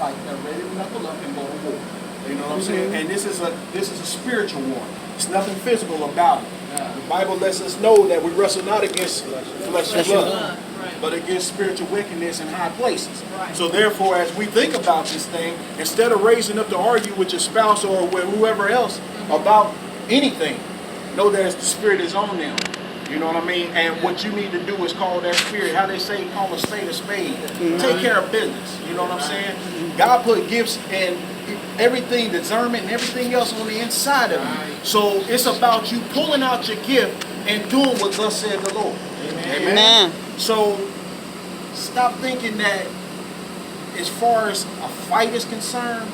fight. They're ready to knuckle up and go to war. You know what I'm saying? And this is a spiritual war. It's nothing physical about it. The Bible lets us know that we wrestle not against flesh and blood, but against spiritual wickedness in high places. So therefore, as we think about this thing, instead of raising up to argue with your spouse or with whoever else about anything, know that the Spirit is on them. You know what I mean? And what you need to do is call that spirit, how they say, call a spade a spade. Take care of business. You know what I'm saying? God put gifts and everything, discernment and everything else on the inside of you. So it's about you pulling out your gift and doing what thus said the Lord. Amen. So stop thinking that as far as a fight is concerned,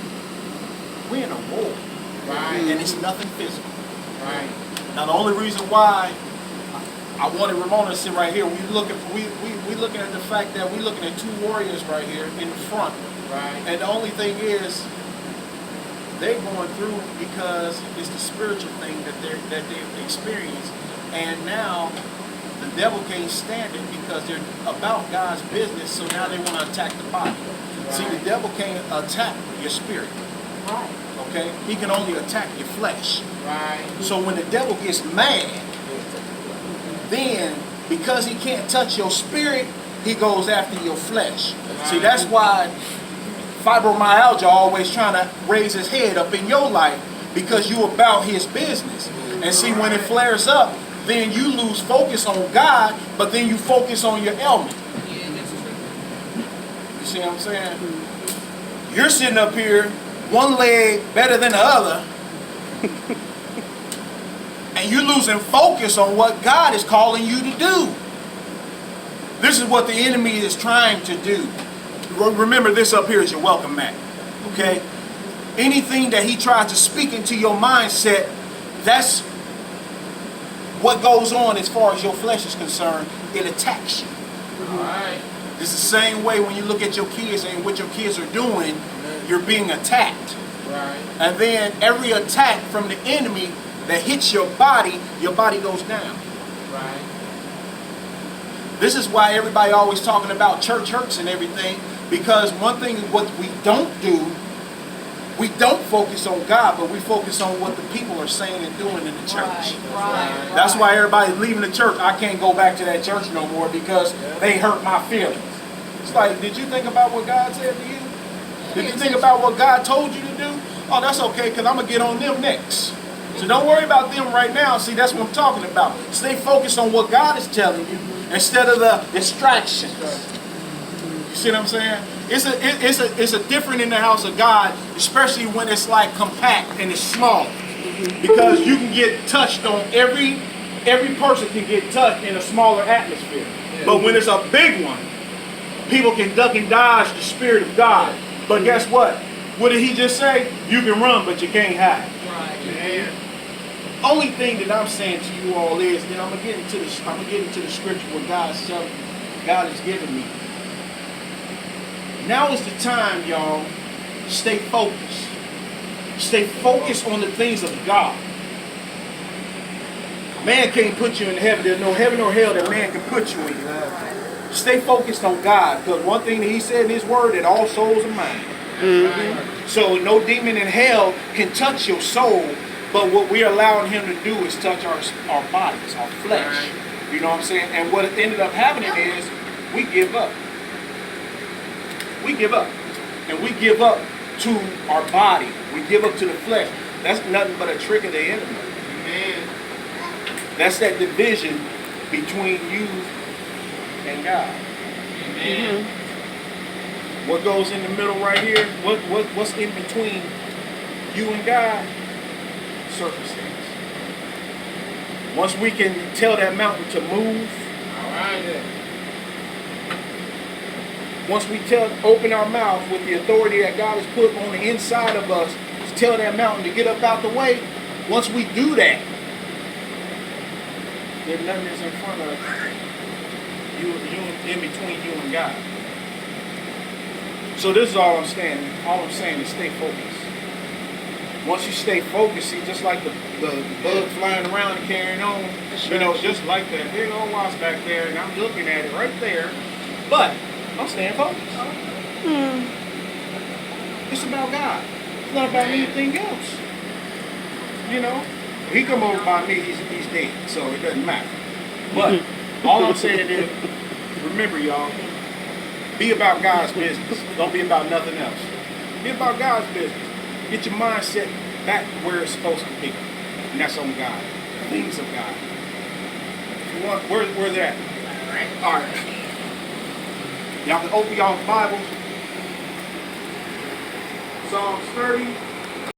we're in a war. And it's nothing physical. Now the only reason why I wanted Ramona to sit right here, we looking at the fact that we're looking at two warriors right here in the front. And the only thing is, they're going through because it's the spiritual thing that they've experienced, and now the devil can't stand it because they're about God's business. So now they want to attack the body. See, the devil can't attack your spirit. Okay, he can only attack your flesh. So when the devil gets mad, then because he can't touch your spirit, he goes after your flesh. See, that's why fibromyalgia always trying to raise his head up in your life, because you about his business. And see, when it flares up, then you lose focus on God, but then you focus on your ailment. You see what I'm saying? You're sitting up here, one leg better than the other, and you're losing focus on what God is calling you to do. This is what the enemy is trying to do. Remember, this up here is your welcome mat. Okay? Anything that he tries to speak into your mindset, that's what goes on as far as your flesh is concerned. It attacks you. Alright. It's the same way when you look at your kids and what your kids are doing, you're being attacked. Right. And then every attack from the enemy that hits your body goes down. Right. This is why everybody always talking about church hurts and everything, because one thing what we don't do, we don't focus on God, but we focus on what the people are saying and doing in the church. Right. That's why everybody's leaving the church. I can't go back to that church no more because they hurt my feelings. It's like, did you think about what God said to you? Did you think about what God told you to do? Oh, that's okay, because I'm going to get on them next. So don't worry about them right now. See, that's what I'm talking about. Stay focused on what God is telling you instead of the distractions. You see what I'm saying? It's a different in the house of God, especially when it's like compact and it's small. Because you can get touched on, every person can get touched in a smaller atmosphere. But when it's a big one, people can duck and dodge the Spirit of God. But guess what? What did he just say? You can run, but you can't hide. Right. Only thing that I'm saying to you all is, then I'm gonna get into the scripture what God has given me. Now is the time, y'all. Stay focused. Stay focused on the things of God. Man can't put you in heaven. There's no heaven or hell that man can put you in. Stay focused on God, because one thing that he said in his word, that all souls are mine. So no demon in hell can touch your soul, but what we're allowing him to do is touch our bodies, our flesh. You know what I'm saying? And what ended up happening is we give up. We give up. And we give up to our body. We give up to the flesh. That's nothing but a trick of the enemy. Amen. That's that division between you and God. Amen. What goes in the middle right here? What's in between you and God? Circumstance. Once we can tell that mountain to move, all right. Once we open our mouth with the authority that God has put on the inside of us to tell that mountain to get up out the way, once we do that, there's nothing that's in front of you, in between you and God. So this is all I'm saying. All I'm saying is stay focused. Once you stay focused, see, just like the bug flying around and carrying on, you know, just like that big old wasp back there, and I'm looking at it right there, but I'm staying focused. It's about God. It's not about anything else. You know? He come over by me, he's dead, so it doesn't matter. But all I'm saying is, remember y'all, be about God's business. Don't be about nothing else. Be about God's business. Get your mindset back where it's supposed to be. And that's on God. Things of God. If you want, where they're at? All right. Y'all can open y'all's Bibles. Psalms 30.